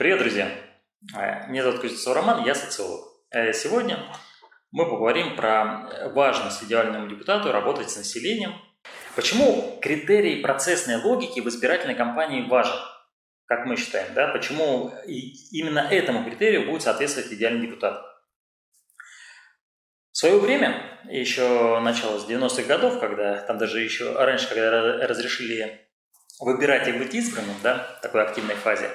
Привет, друзья! Меня зовут Кузнецов Роман, я социолог. Сегодня мы поговорим про важность идеальному депутату работать с населением. Почему критерий процессной логики в избирательной кампании важен, как мы считаем, да? Почему именно этому критерию будет соответствовать идеальный депутат? В свое время, еще начало с 90-х годов, когда там даже еще раньше, когда разрешили выбирать и быть избранным, да, в такой активной фазе,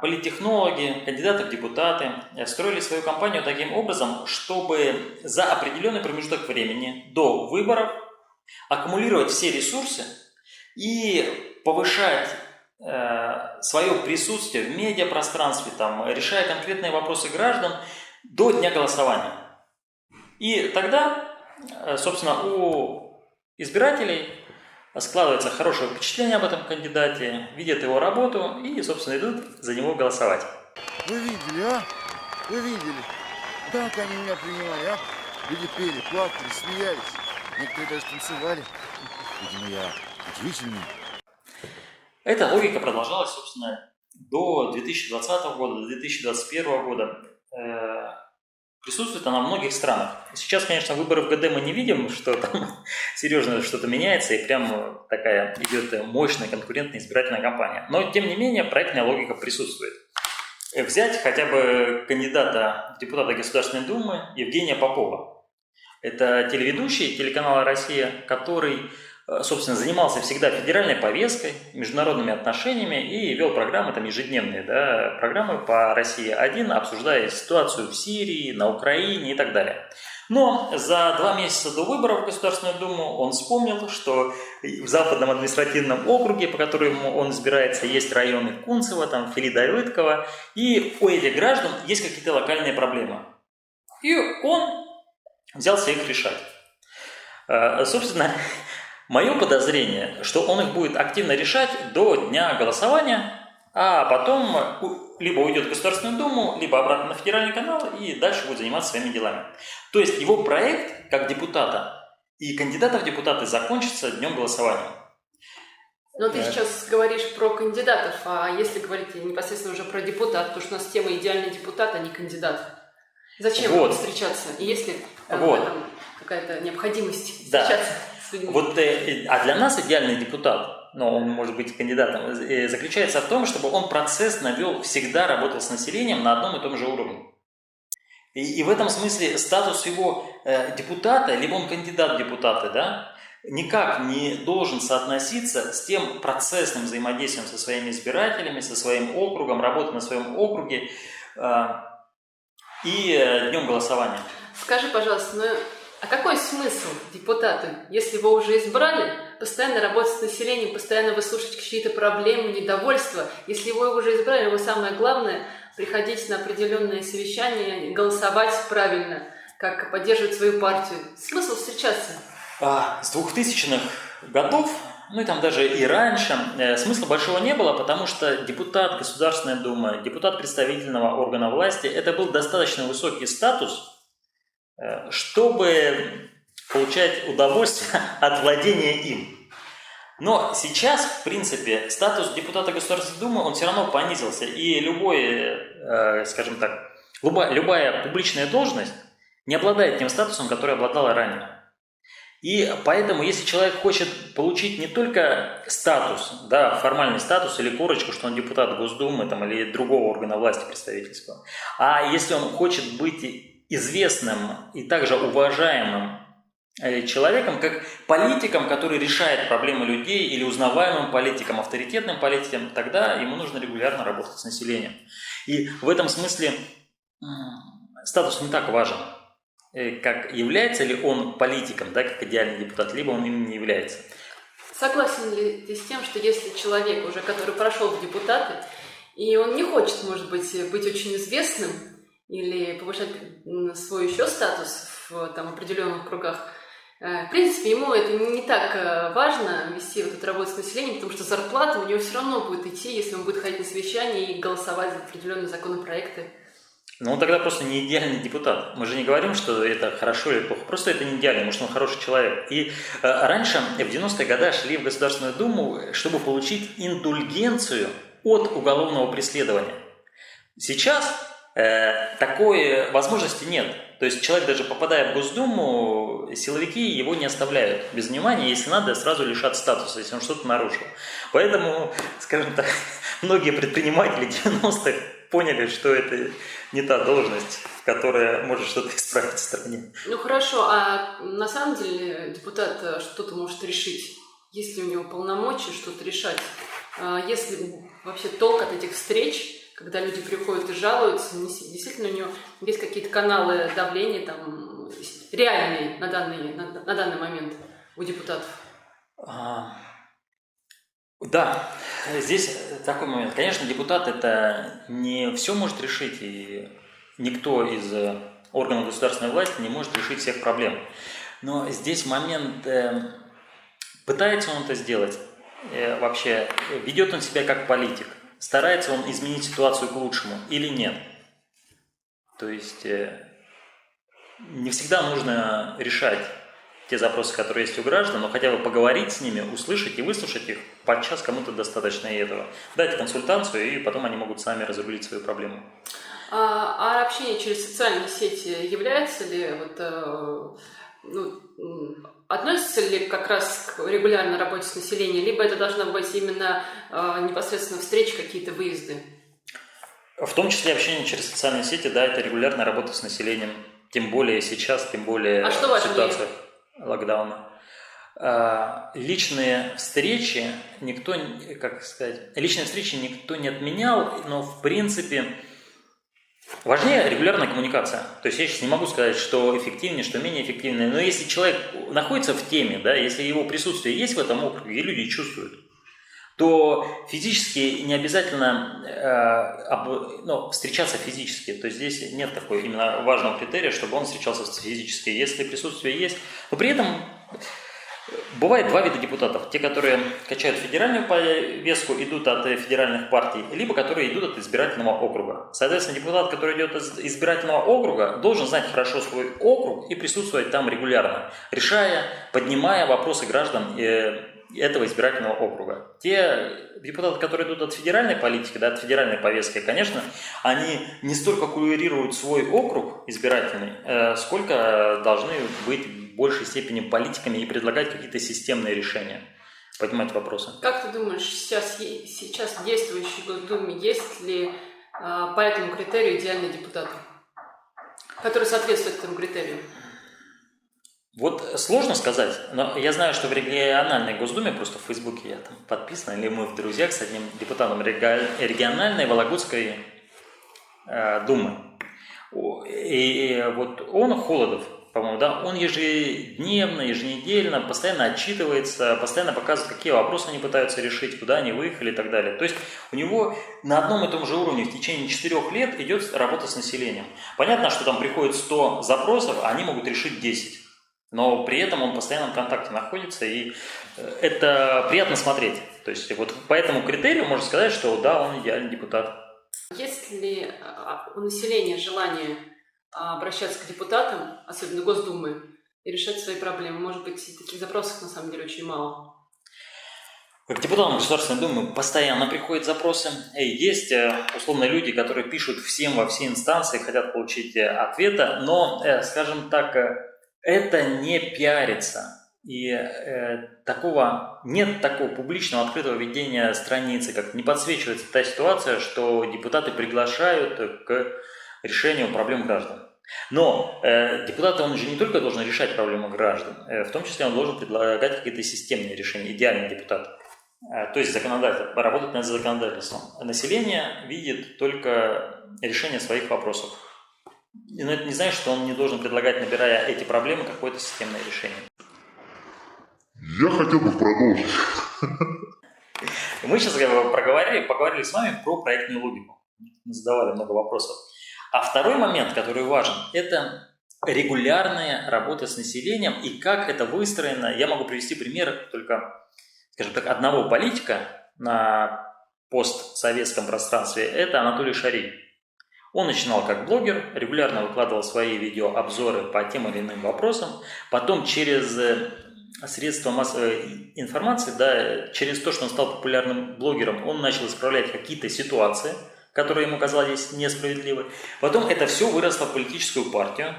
политтехнологи, кандидаты в депутаты строили свою кампанию таким образом, чтобы за определенный промежуток времени до выборов аккумулировать все ресурсы и повышать свое присутствие в медиапространстве, там, решая конкретные вопросы граждан до дня голосования. И тогда, собственно, у избирателей складывается хорошее впечатление об этом кандидате, видят его работу и, собственно, идут за него голосовать. Вы видели, а? Вы видели? Как они меня принимали, а? Люди пели, плакали, смеялись. Некоторые даже танцевали. Видимо, я удивительный. Эта логика продолжалась, собственно, до 2020 года, до 2021 года. Присутствует она в многих странах. Сейчас, конечно, выборы в ГД мы не видим, что там серьезно что-то меняется, и прям такая идет мощная конкурентная избирательная кампания. Но, тем не менее, проектная логика присутствует. Взять хотя бы кандидата в депутаты Государственной Думы Евгения Попова. Это телеведущий телеканала «Россия», который, собственно, занимался всегда федеральной повесткой, международными отношениями и вел программы там ежедневные, да, программы по России-1, обсуждая ситуацию в Сирии, на Украине и так далее. Но за 2 месяца до выборов в Государственную Думу он вспомнил, что в Западном административном округе, по которому он избирается, есть районы Кунцево, там Филида-Давыдкова, и у этих граждан есть какие-то локальные проблемы. И он взялся их решать. Собственно, мое подозрение, что он их будет активно решать до дня голосования, а потом либо уйдет в Государственную Думу, либо обратно на федеральный канал и дальше будет заниматься своими делами. То есть его проект как депутата и кандидата в депутаты закончится днем голосования. Но ты сейчас говоришь про кандидатов, а если говорить непосредственно уже про депутат, потому что у нас тема идеальный депутат, а не кандидат. Зачем встречаться? И есть ли в этом какая-то необходимость встречаться с людьми? А для нас идеальный депутат, но он может быть кандидатом, заключается в том, чтобы он процессно вел, всегда работал с населением на одном и том же уровне. И в этом смысле статус его депутата, либо он кандидат в депутаты, да, никак не должен соотноситься с тем процессным взаимодействием со своими избирателями, со своим округом, работой на своем округе и днем голосования. Скажи, пожалуйста, а какой смысл депутату, если его уже избрали, постоянно работать с населением, постоянно выслушивать какие-то проблемы, недовольства? Если его уже избрали, его самое главное – приходить на определенные совещания, голосовать правильно, как поддерживать свою партию. Смысл встречаться? С 2000-х годов, ну и там даже и раньше, смысла большого не было, потому что депутат Государственной Думы, депутат представительного органа власти – это был достаточно высокий статус, чтобы получать удовольствие от владения им. Но сейчас, в принципе, статус депутата Государственной Думы, он все равно понизился. И скажем так, любая публичная должность не обладает тем статусом, который обладала ранее. И поэтому, если человек хочет получить не только статус, да, формальный статус или корочку, что он депутат Госдумы там, или другого органа власти представительского, а если он хочет быть известным и также уважаемым человеком, как политиком, который решает проблемы людей, или узнаваемым политиком, авторитетным политиком, тогда ему нужно регулярно работать с населением. И в этом смысле статус не так важен, как является ли он политиком, да, как идеальный депутат, либо он им не является. Согласен ли ты с тем, что если человек уже, который прошел в депутаты, и он не хочет, может быть очень известным или повышать свой еще статус в определенных кругах, в принципе, ему это не так важно вести эту работу с населением, потому что зарплата у него все равно будет идти, если он будет ходить на совещания и голосовать за определенные законопроекты. Но он тогда просто не идеальный депутат. Мы же не говорим, что это хорошо или плохо. Просто это не идеально, может, он хороший человек. И раньше, в 90-е годы, шли в Государственную Думу, чтобы получить индульгенцию от уголовного преследования. Сейчас такой возможности нет. То есть человек, даже попадая в Госдуму, силовики его не оставляют без внимания, если надо, сразу лишат статуса, если он что-то нарушил. Поэтому, скажем так, многие предприниматели 90-х поняли, что это не та должность, которая может что-то исправить в стране. Ну хорошо, а на самом деле депутат что-то может решить? Есть ли у него полномочия что-то решать? Есть ли вообще толк от этих встреч, когда люди приходят и жалуются? Действительно, у него есть какие-то каналы давления там, реальные на данный момент у депутатов? Да, здесь такой момент. Конечно, депутат это не все может решить, и никто из органов государственной власти не может решить всех проблем. Но здесь момент, пытается он это сделать, вообще ведет он себя как политик, старается он изменить ситуацию к лучшему или нет. То есть не всегда нужно решать те запросы, которые есть у граждан, но хотя бы поговорить с ними, услышать и выслушать их, подчас кому-то достаточно и этого. Дать консультацию, и потом они могут сами разрулить свою проблему. А общение через социальные сети является ли, относится ли как раз к регулярной работе с населением, либо это должна быть именно непосредственно встречи, какие-то выезды? В том числе общение через социальные сети, да, это регулярная работа с населением, тем более сейчас, тем более в ситуациях локдауна. Личные встречи никто не отменял, но в принципе важнее регулярная коммуникация. То есть я сейчас не могу сказать, что эффективнее, что менее эффективнее, но если человек находится в теме, да, если его присутствие есть в этом округе, и люди чувствуют, то физически не обязательно встречаться физически. То есть здесь нет такого именно важного критерия, чтобы он встречался физически. Если присутствие есть, но при этом бывает два вида депутатов. Те, которые качают федеральную повестку, идут от федеральных партий, либо которые идут от избирательного округа. Соответственно, депутат, который идет из избирательного округа, должен знать хорошо свой округ и присутствовать там регулярно, решая, поднимая вопросы граждан этого избирательного округа. Те депутаты, которые идут от федеральной политики, да, от федеральной повестки, конечно, они не столько курируют свой округ избирательный, сколько должны быть в большей степени политиками и предлагать какие-то системные решения, поднимать вопросы. Как ты думаешь, сейчас в действующей Госдуме есть ли по этому критерию идеальные депутаты, которые соответствуют этому критерию? Вот сложно сказать, но я знаю, что в региональной Госдуме, просто в Фейсбуке я там подписан, или мы в друзьях с одним депутатом региональной Вологодской думы. И вот он, Холодов, по-моему, да, он ежедневно, еженедельно постоянно отчитывается, постоянно показывает, какие вопросы они пытаются решить, куда они выехали и так далее. То есть у него на одном и том же уровне в течение 4 лет идет работа с населением. Понятно, что там приходит 100 запросов, а они могут решить 10. Но при этом он в постоянном контакте находится, и это приятно смотреть. То есть вот по этому критерию можно сказать, что да, он идеальный депутат. Есть ли у населения желание обращаться к депутатам, особенно Госдумы, и решать свои проблемы? Может быть, таких запросов на самом деле очень мало. К депутатам Государственной Думы постоянно приходят запросы. Есть условно люди, которые пишут всем во все инстанции, хотят получить ответа, но, скажем так, это не пиарится. И нет такого публичного открытого ведения страницы, как не подсвечивается та ситуация, что депутаты приглашают к решению проблем граждан. Но депутат, он же не только должен решать проблемы граждан, в том числе он должен предлагать какие-то системные решения, идеальный депутат. То есть работать над законодательством. Население видит только решение своих вопросов. Но это не значит, что он не должен предлагать, набирая эти проблемы, какое-то системное решение. Я хотел бы продолжить. Мы сейчас поговорили с вами про проектную логику. Задавали много вопросов. А второй момент, который важен, это регулярная работа с населением и как это выстроено. Я могу привести пример только, скажем так, одного политика на постсоветском пространстве. Это Анатолий Шарий. Он начинал как блогер, регулярно выкладывал свои видеообзоры по тем или иным вопросам. Потом через средства массовой информации, да, через то, что он стал популярным блогером, он начал исправлять какие-то ситуации, которые ему казались несправедливы. Потом это все выросло в политическую партию.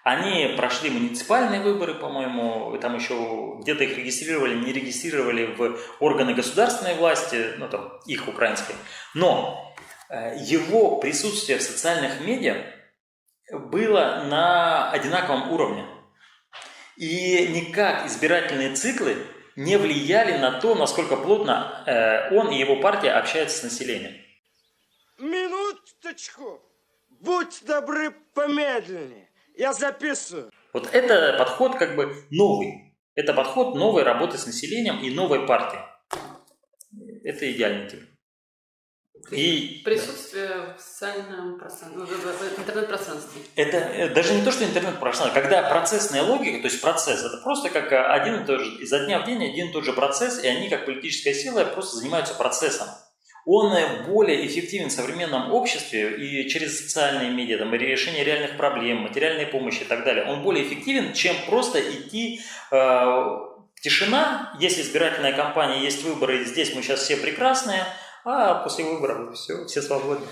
Они прошли муниципальные выборы, по-моему, там еще где-то их регистрировали, не регистрировали в органы государственной власти, ну там их украинской. Но его присутствие в социальных медиа было на одинаковом уровне. И никак избирательные циклы не влияли на то, насколько плотно он и его партия общаются с населением. Минуточку! Будь добры, помедленнее. Я записываю. Вот это подход как бы новый. Это подход новой работы с населением и новой партии. Это идеальный тип. И присутствие в социальном пространстве, в интернет-пространстве. Это даже не то, что интернет-пространство. Когда процессная логика, то есть процесс, это просто как один и тот же, изо дня в день один и тот же процесс, и они как политическая сила просто занимаются процессом. Он более эффективен в современном обществе и через социальные медиа, там, и решение реальных проблем, материальной помощи и так далее. Он более эффективен, чем просто идти тишина, есть избирательная кампания, есть выборы, здесь мы сейчас все прекрасные, а после выборов все свободны.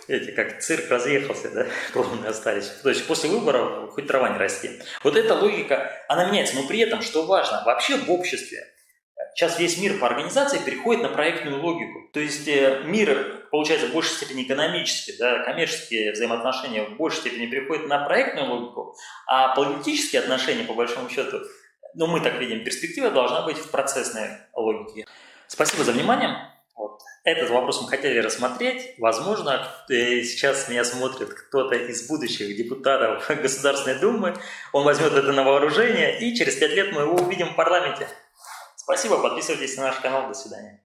Эти, как цирк разъехался, да, клоуны остались. То есть после выборов хоть трава не расти. Вот эта логика, она меняется, но при этом, что важно, вообще в обществе, сейчас весь мир по организации переходит на проектную логику. То есть мир, получается, в большей степени экономический, да, коммерческие взаимоотношения в большей степени переходят на проектную логику, а политические отношения, по большому счету, ну, мы так видим, перспектива должна быть в процессной логике. Спасибо за внимание. Вот. Этот вопрос мы хотели рассмотреть. Возможно, сейчас меня смотрит кто-то из будущих депутатов Государственной Думы. Он возьмет это на вооружение, и через 5 лет мы его увидим в парламенте. Спасибо, подписывайтесь на наш канал. До свидания.